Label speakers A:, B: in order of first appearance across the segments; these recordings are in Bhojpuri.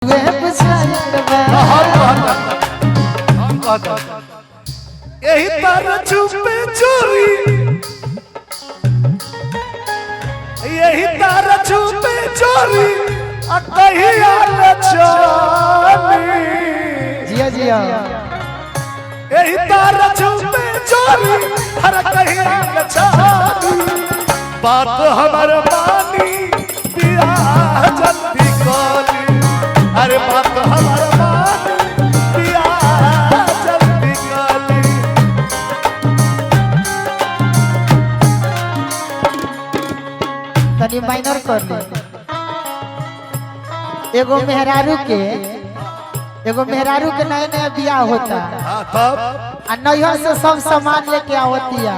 A: यही तारा छुपे चोरी, यही तारा छुपे चोरी,
B: जिया जिया
A: यही तारा छुपे चोरी, हर कहीं बात हमारे मानी पिया जल्दी कोली, अरे बात हमारे मानी पिया जल्दी कोली।
B: तनी माइनर कर ले। एगो मेहरारू के नया नया बियाह होता आ नैहर से सब सामान लेके आवतिया,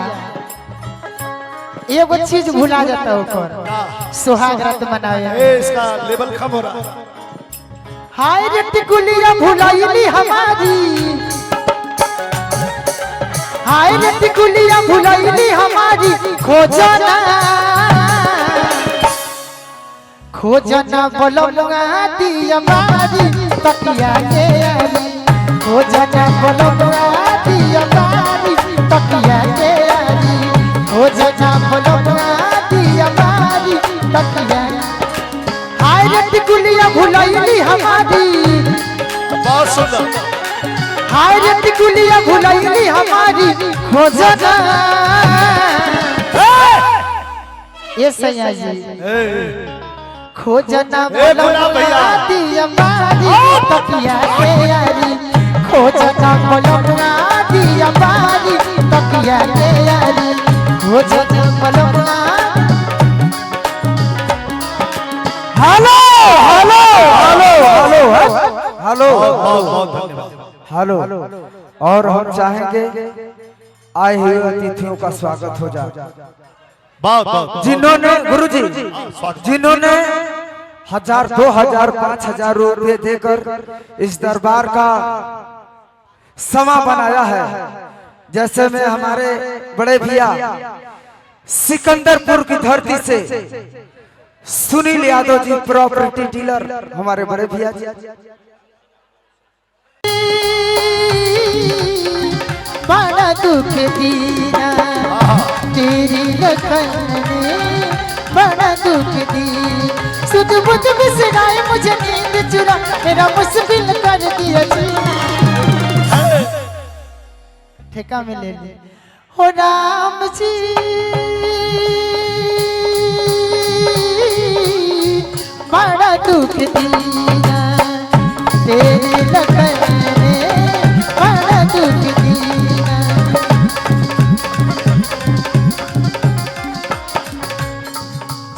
B: एगो चीज भुला जाता ऊपर, सुहाग रात मनावे।
A: इसका लेवल कम हो रहा।
B: हाय रे टिकुलिया भुलाइली हमारी, हाय रे टिकुलिया भुलाइली हमारी, खोजना खोजना बोलो मुआदी हमारी तकिया के आरी, खोजना बोलो मुआदी हमारी तकिया के आरी, खोजना बोलो मुआदी हमारी तकिया। हाय रे टिकुलिया भुलाइली हमारी,
A: बहुत सुंदर।
B: हाय रे टिकुलिया भुलाइली हमारी, खोजना ये सैया जी खोजना बोलो मुआदी हमारी तकिया के आरी, खोजना बोलो मुआदी हमारी तकिया के आरी, खोजना बोलो मुआदी।
C: Hello hello hello hello hello hello. और हम चाहेंगे आए हुए अतिथियों का स्वागत हो जाए, जिन्होंने गुरुजी जिन्होंने 1000 2000 5000 रुपए देकर इस दरबार का समा बनाया है। जैसे में हमारे बड़े भैया सिकंदरपुर की धरती से सुनील यादव जी प्रॉपर्टी डीलर, हमारे बड़े भैया जी।
B: बड़ा दुख दीना तेरी लगन ने, बड़ा दुख दी सुध बुध बिसराए मुझे नींद चुरा, मेरा मुश्किल कर दिया जीना। ठेका में ले ले हो राम जी, बड़ा दुख दीना तेरी लगन ने, बड़ा दुख दीना।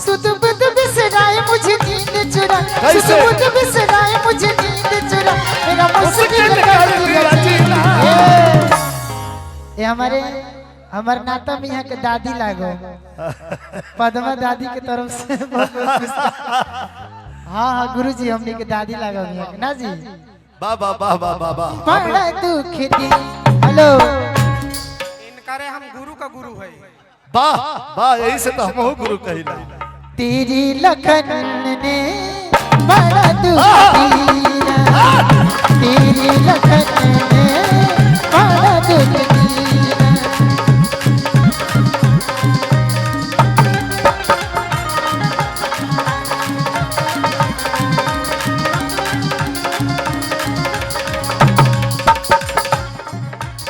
B: सुध बुध बिसराए मुझे नींद चुरा, सुध बुध बिसराए मुझे नींद चुरा, मेरा मुश्किल कर दिया जीना। ये हमारे नाता में यहाँ के दादी लागो, पद्मा दादी के तरफ से हाँ हाँ गुरुजी हमने के दादी लगा यहाँ के ना जी।
A: बाबा बाबा बाबा
B: बड़ा दुख दी। हेलो
D: इनकारे हम गुरु का गुरु है।
A: वाह वाह, यही से तो हम गुरु कहिला।
B: तेरी लगन ने बड़ा दुख दिया, तेरी लगन ने बड़ा दुख दिया।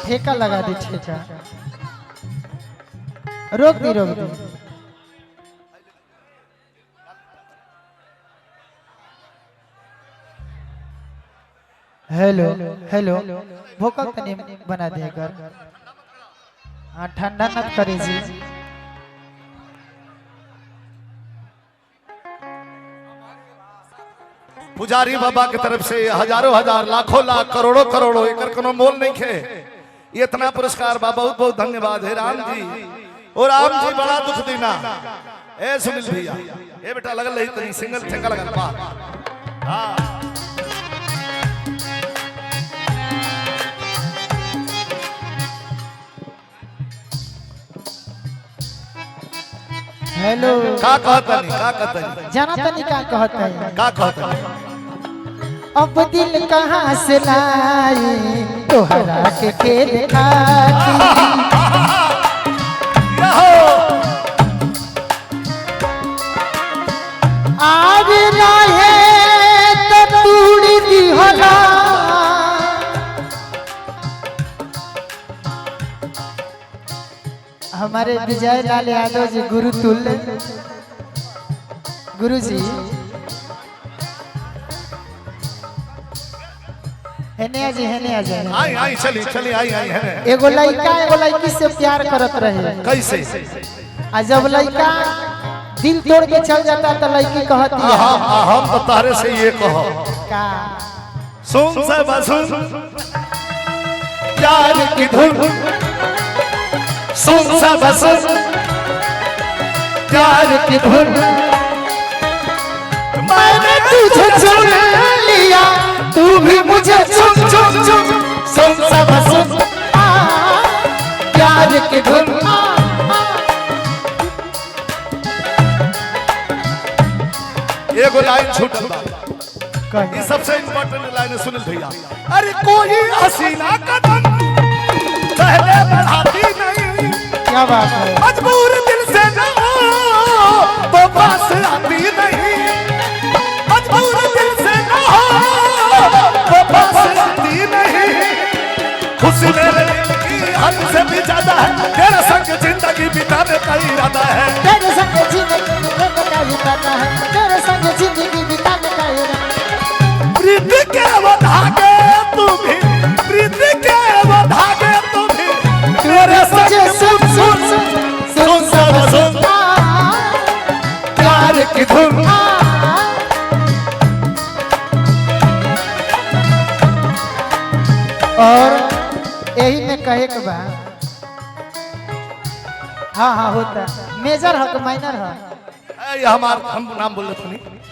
B: ठेका लगा दी, ठेका रोक दी रोक दी। हेलो हेलो भोकल तनी बना दे कर, हाँ ठंडा मत करे जी।
A: पुजारी बाबा की तरफ से हजारों हजार लाखों लाख करोड़ों करोड़ों एक कोनो मोल नहीं खे, इतना पुरस्कार बा। बहुत बहुत धन्यवाद है राम जी। और राम जी बड़ा दुख देना। ए सुनील भैया ए बेटा लगल रही तनी सिंगल ठेका लगल बा। हां
B: हेलो
A: का कहता नहीं, का कहता नहीं,
B: जाना तनी का कहता है,
A: का कहता नहीं।
B: अब दिल कहाँ से लाई तोहरा के खेल खाती आज रहे तो तूड़ी दी होला हमारे विजय लाल यादव जी गुरु तुल्य गुरु जी हेने आ जाए
A: आई आई चली चली आई आई है
B: एगो लड़की से प्यार करत रहे
A: कैसे
B: आ जब लड़का दिल तोड़ के चल जाता तो लड़की कहती है
A: हम तो तारे से ये कहो
B: का
A: सुन सब सुन प्यार की धुन सुन सब सुन प्यार की धुन
B: मैंने तुझे चुन लिया तू भी मुझे चुन चुन चुन सुन सब सुन प्यार की धुन
A: एगो लाइन छूटल बा ये सबसे इम्पोर्टेंट लाइन है सुनील भैया अरे कोई हसीना कदम पहले बढ़ाती नहीं
B: क्या बात है
A: मजबूर दिल से ना हो तो पास आती नहीं मजबूर दिल से ना हो तो पास आती नहीं खुशी मेरे दिल की हद से भी ज्यादा है तेरा संग जिंदगी बिताने का इरादा है
B: तेरे संग जिंदगी बिताने का इरादा है तेरे संग जिंदगी बिताने का इरादा
A: प्रीति के वो धागे तू भी प्रीति के वो धागे तू भी तेरे संग
B: सुन सुन
A: सुन सब सुन प्यार की धुन
B: और यही में कहे के बा हाँ होता मेजर है कि माइनर है
A: ये हम नाम बोल रहे थे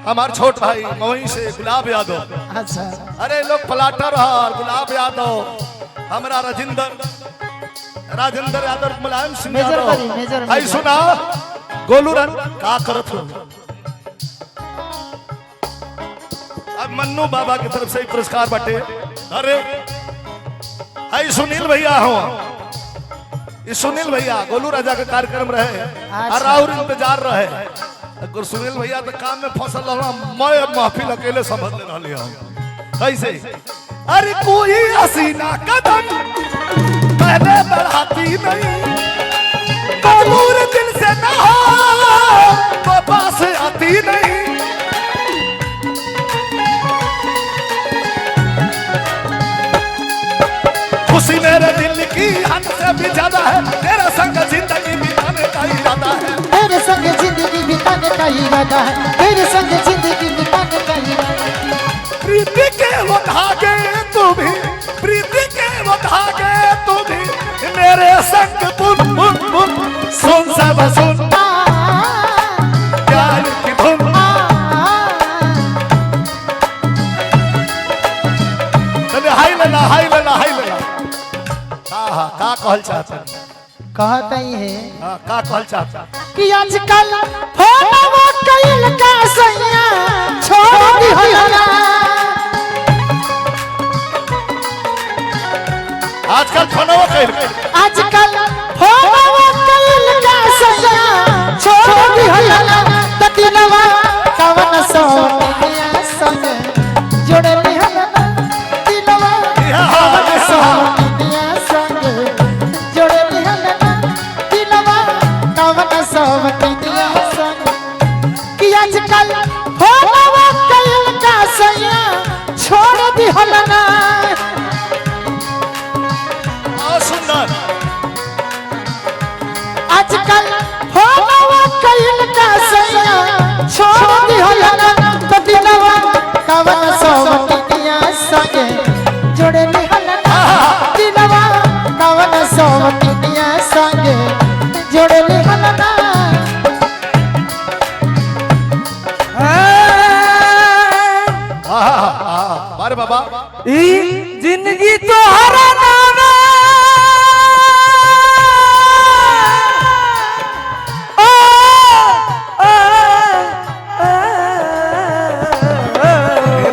A: हमार छोट भाई मवई से गुलाब यादव
B: अच्छा
A: अरे लोग पलाटर है और गुलाब यादव हमारा राजेंद्र यादव मुलायम सिंह
B: मेजर करी,
A: यादव
B: मेजर,
A: आई
B: मेजर।
A: सुना गोलू रन का करत हो अब मन्नू बाबा की तरफ से पुरस्कार बटे अरे आई सुनील भैया हो ये सुनील भैया गोलू राजा का कार्यक्रम रहे और और इंतजार रहे अगर सुनील भैया तो काम में फसल रहा मैं महफिल अकेले समझ ले रहा कैसे अरे कोई हसीना कदम पहले बढ़ाती नहीं मजबूर दिल से ना हो तो पास आती नहीं खुशी मेरे दिल की हद से भी ज्यादा है तेरा संग जिंदगी बिताने का इरादा है
B: तेरे संग जिंदगी बिताने का इरादा है तेरे संग जिंदगी बिताने का इरादा है
A: प्रीति के वो धागे तू भी प्रीति के वो धागे तू भी मेरे संग बुन बुन बुन सुन सब सुन प्यार की धुन हाई लेला का कहल चाहता
B: कहता ही है
A: का कहल चाहता
B: कि आजकल फोनवा कइल का सैया छोड़ दी होला
A: आजकल फोनवा कइल
B: आजकल फोनवा कइल का सैया छोड़ दी होला ततिनवा कवन सो दुनिया संग जोड़ली होला तिनवा कवन सो दुनिया संग जोड़ली होला तिनवा कवन सो दुनिया संग कि आजकल फोनवा कइल का सैया छोड़ दी होला
A: सुंदर
B: आजकल फोनवा कइल का सैया छोड़ दी होला ततिनवा कवन सो दुनिया संग जोड़ली होला तिनवा कवन सो दुनिया संग जोड़ली होला
A: अरे बाबा
C: जिंदगी तो हरा नाम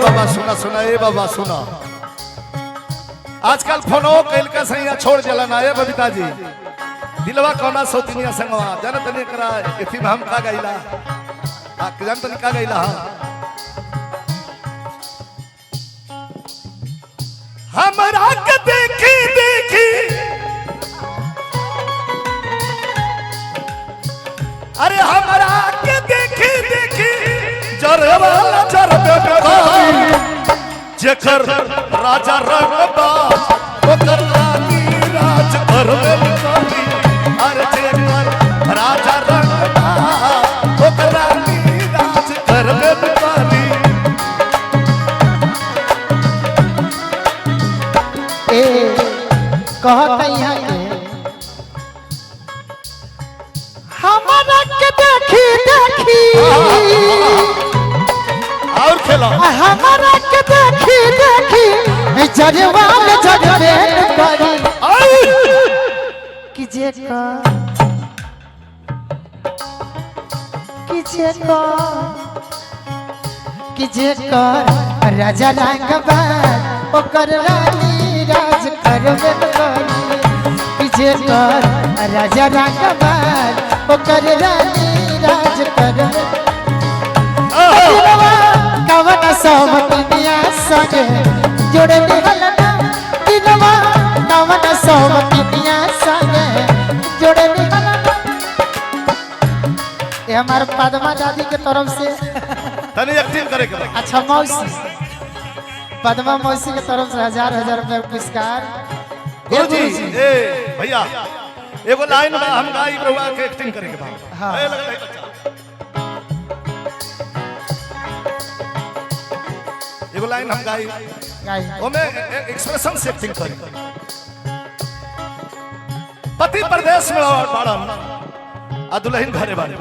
A: बाबा सुना सुना ए बाबा सुना आजकल फोनो कैल का सैया छोड़ जला ना ए बबीता जी दिलवा कोना सोतिनिया संगवा जान तनी करा इथि में हम का गइला आ जान तनी का गइला हमरा के देखी देखी अरे हमरा के देखी देखी जरवाला जरबे जेकर राजा रंगबा ओकर रानी राज करबे करी अरे जेकर राजा रंगबा ओकर रानी राज करबे करी
B: ए कहत यहाँ के हमारा के देखी देखी
A: और खेलो
B: हमारा के देखी देखी जरवाल जरबे करी कि जे कर राजा रंगबा ओकर रानी राज करबे करी कि जे कर राजा रंगबा ओकर रानी राज करबे कवन सोमतिया संगे जोड़े निहलना दिलवा कवन सोमतिया संगे जोड़े निहलना ये हमारे पद्मा दादी के तरफ से
A: तनी एक्टिंग करे के
B: अच्छा मौसी पद्मा मौसी के तरफ से 1000 रुपए पुरस्कार
A: गुरुजी ए भैया एगो लाइन में हम गाई प्रभु के एक्टिंग करे के बा
B: हाँ।
A: ए लग रही बच्चा एगो लाइन हम गाई
B: गाई
A: ओमे एक्सप्रेशन से एक्टिंग करी पति प्रदेश में बाड़न आ दुल्हन घरे बाड़े